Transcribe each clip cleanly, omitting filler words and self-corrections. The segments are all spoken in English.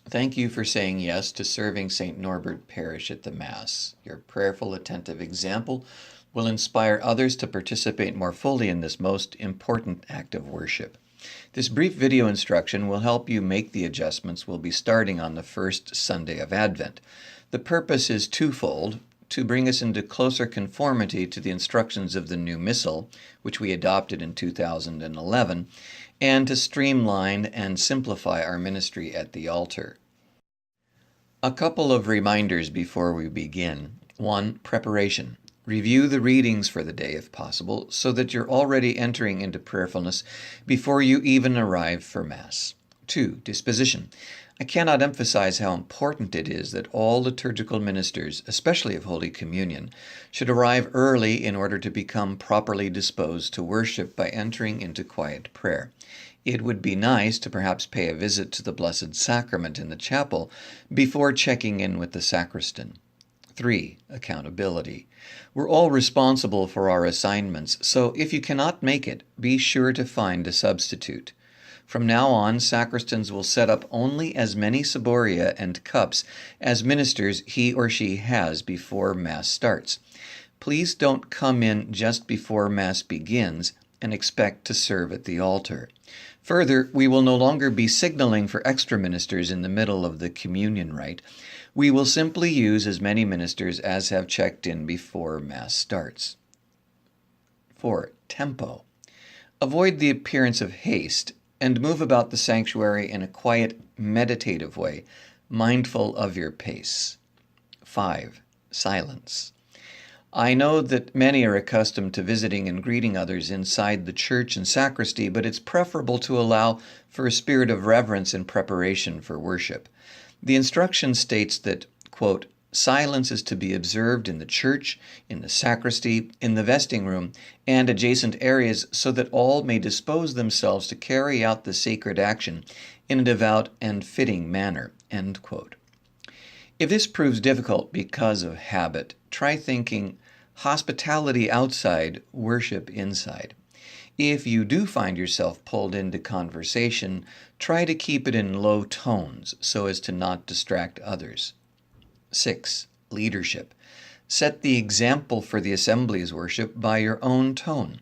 Thank you for saying yes to serving St. Norbert Parish at the Mass. Your prayerful, attentive example will inspire others to participate more fully in this most important act of worship. This brief video instruction will help you make the adjustments we'll be starting on the first Sunday of Advent. The purpose is twofold: to bring us into closer conformity to the instructions of the new Missal, which we adopted in 2011, and to streamline and simplify our ministry at the altar. A couple of reminders before we begin. 1. Preparation. Review the readings for the day if possible, so that you're already entering into prayerfulness before you even arrive for Mass. 2. Disposition. I cannot emphasize how important it is that all liturgical ministers, especially of Holy Communion, should arrive early in order to become properly disposed to worship by entering into quiet prayer. It would be nice to perhaps pay a visit to the Blessed Sacrament in the chapel before checking in with the sacristan. 3. Accountability. We're all responsible for our assignments, so if you cannot make it, be sure to find a substitute. From now on, sacristans will set up only as many ciboria and cups as ministers he or she has before Mass starts. Please don't come in just before Mass begins and expect to serve at the altar. Further, we will no longer be signaling for extra ministers in the middle of the communion rite. We will simply use as many ministers as have checked in before Mass starts. 4. Tempo. Avoid the appearance of haste and move about the sanctuary in a quiet, meditative way, mindful of your pace. 5. Silence. I know that many are accustomed to visiting and greeting others inside the church and sacristy, but it's preferable to allow for a spirit of reverence in preparation for worship. The instruction states that, quote, silence is to be observed in the church, in the sacristy, in the vesting room, and adjacent areas so that all may dispose themselves to carry out the sacred action in a devout and fitting manner, end quote. If this proves difficult because of habit, try thinking hospitality outside, worship inside. If you do find yourself pulled into conversation, try to keep it in low tones so as to not distract others. 6. Leadership. Set the example for the assembly's worship by your own tone.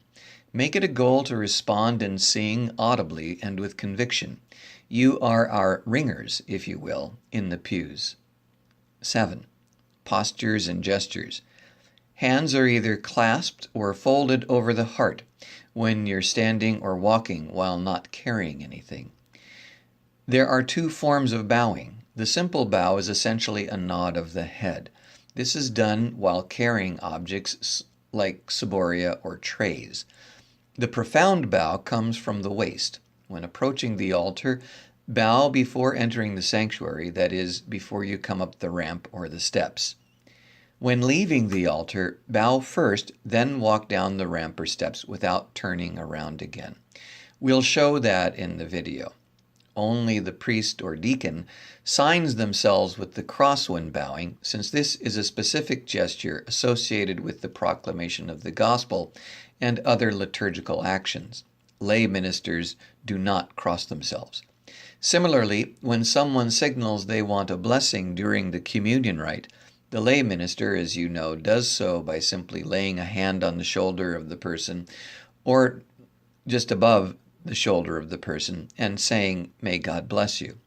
Make it a goal to respond and sing audibly and with conviction. You are our ringers, if you will, in the pews. 7. Postures and gestures. Hands are either clasped or folded over the heart when you're standing or walking while not carrying anything. There are 2 forms of bowing. The simple bow is essentially a nod of the head. This is done while carrying objects like ciboria or trays. The profound bow comes from the waist. When approaching the altar, bow before entering the sanctuary, that is, before you come up the ramp or the steps. When leaving the altar, bow first, then walk down the ramp or steps without turning around again. We'll show that in the video. Only the priest or deacon signs themselves with the cross when bowing, since this is a specific gesture associated with the proclamation of the gospel and other liturgical actions. Lay ministers do not cross themselves. Similarly, when someone signals they want a blessing during the communion rite, the lay minister, as you know, does so by simply laying a hand on the shoulder of the person or just above the shoulder of the person and saying, "May God bless you."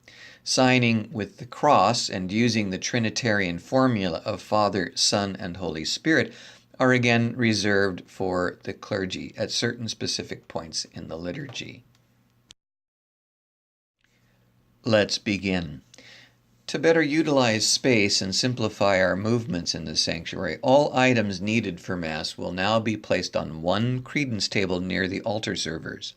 Signing with the cross and using the Trinitarian formula of Father, Son, and Holy Spirit are again reserved for the clergy at certain specific points in the liturgy. Let's begin. To better utilize space and simplify our movements in the sanctuary, all items needed for Mass will now be placed on one credence table near the altar servers.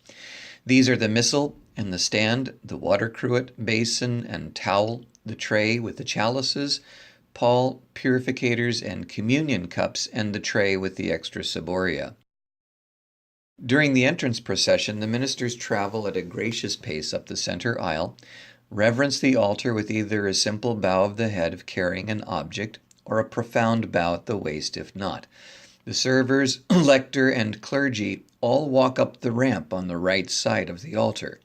These are the missal and the stand, the water cruet, basin and towel, the tray with the chalices, pall, purificators, and communion cups, and the tray with the extra ciboria. During the entrance procession, the ministers travel at a gracious pace up the center aisle, reverence the altar with either a simple bow of the head if carrying an object, or a profound bow at the waist if not. The servers, lector, and clergy all walk up the ramp on the right side of the altar.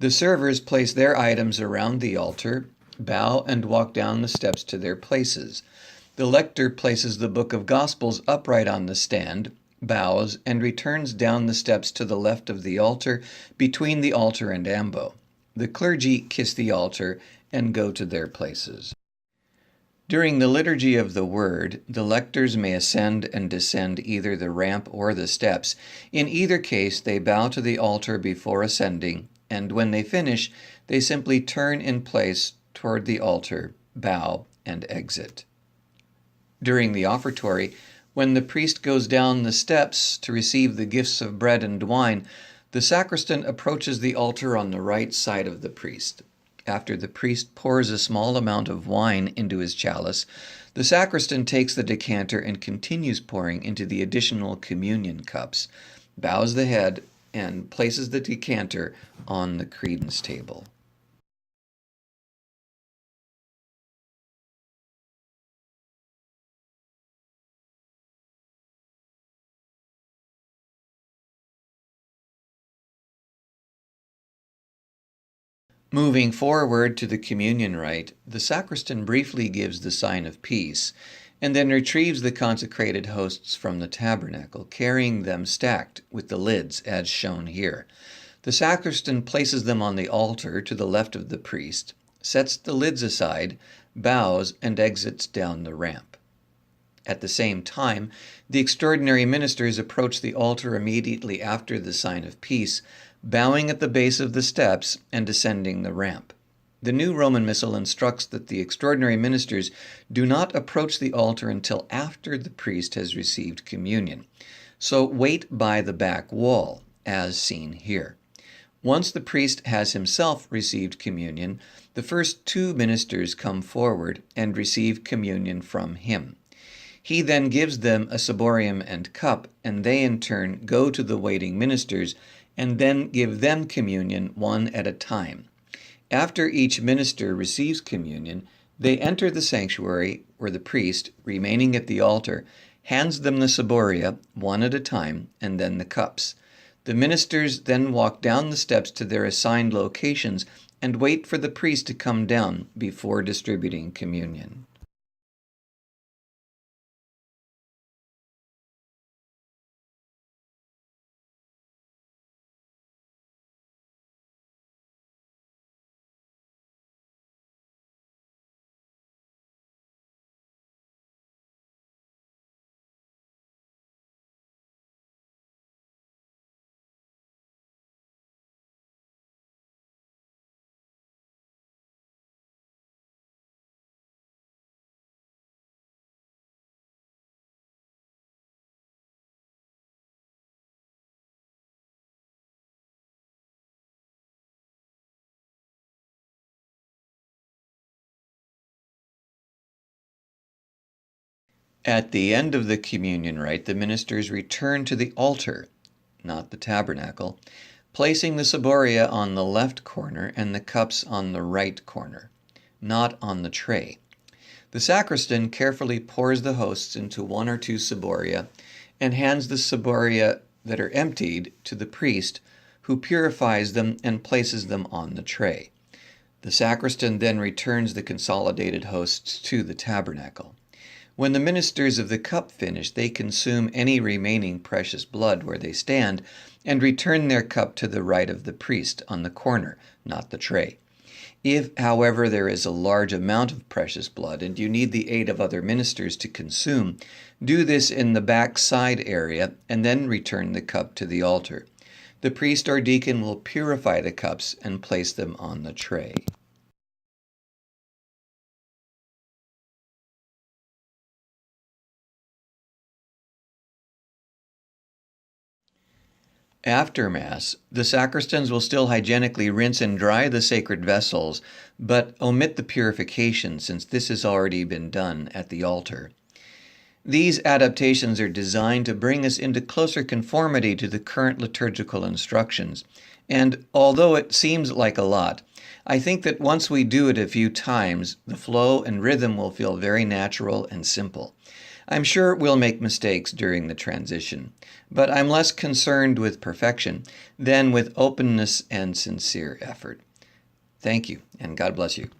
The servers place their items around the altar, bow and walk down the steps to their places. The lector places the Book of Gospels upright on the stand, bows, and returns down the steps to the left of the altar, between the altar and ambo. The clergy kiss the altar and go to their places. During the Liturgy of the Word, the lectors may ascend and descend either the ramp or the steps. In either case, they bow to the altar before ascending, and when they finish, they simply turn in place toward the altar, bow, and exit. During the offertory, when the priest goes down the steps to receive the gifts of bread and wine, the sacristan approaches the altar on the right side of the priest. After the priest pours a small amount of wine into his chalice, the sacristan takes the decanter and continues pouring into the additional communion cups, bows the head, and places the decanter on the credence table. Moving forward to the communion rite, the sacristan briefly gives the sign of peace, and then retrieves the consecrated hosts from the tabernacle, carrying them stacked with the lids as shown here. The sacristan places them on the altar to the left of the priest, sets the lids aside, bows, and exits down the ramp. At the same time, the extraordinary ministers approach the altar immediately after the sign of peace, bowing at the base of the steps and descending the ramp. The New Roman Missal instructs that the extraordinary ministers do not approach the altar until after the priest has received communion. So wait by the back wall, as seen here. Once the priest has himself received communion, the first two ministers come forward and receive communion from him. He then gives them a ciborium and cup, and they in turn go to the waiting ministers and then give them communion one at a time. After each minister receives communion, they enter the sanctuary where the priest, remaining at the altar, hands them the ciboria one at a time and then the cups. The ministers then walk down the steps to their assigned locations and wait for the priest to come down before distributing communion. At the end of the communion rite, the ministers return to the altar, not the tabernacle, placing the ciboria on the left corner and the cups on the right corner, not on the tray. The sacristan carefully pours the hosts into one or two ciboria and hands the ciboria that are emptied to the priest, who purifies them and places them on the tray. The sacristan then returns the consolidated hosts to the tabernacle. When the ministers of the cup finish, they consume any remaining precious blood where they stand and return their cup to the right of the priest on the corner, not the tray. If, however, there is a large amount of precious blood and you need the aid of other ministers to consume, do this in the back side area and then return the cup to the altar. The priest or deacon will purify the cups and place them on the tray. After Mass, the sacristans will still hygienically rinse and dry the sacred vessels, but omit the purification since this has already been done at the altar. These adaptations are designed to bring us into closer conformity to the current liturgical instructions, and although it seems like a lot, I think that once we do it a few times, the flow and rhythm will feel very natural and simple. I'm sure we'll make mistakes during the transition, but I'm less concerned with perfection than with openness and sincere effort. Thank you, and God bless you.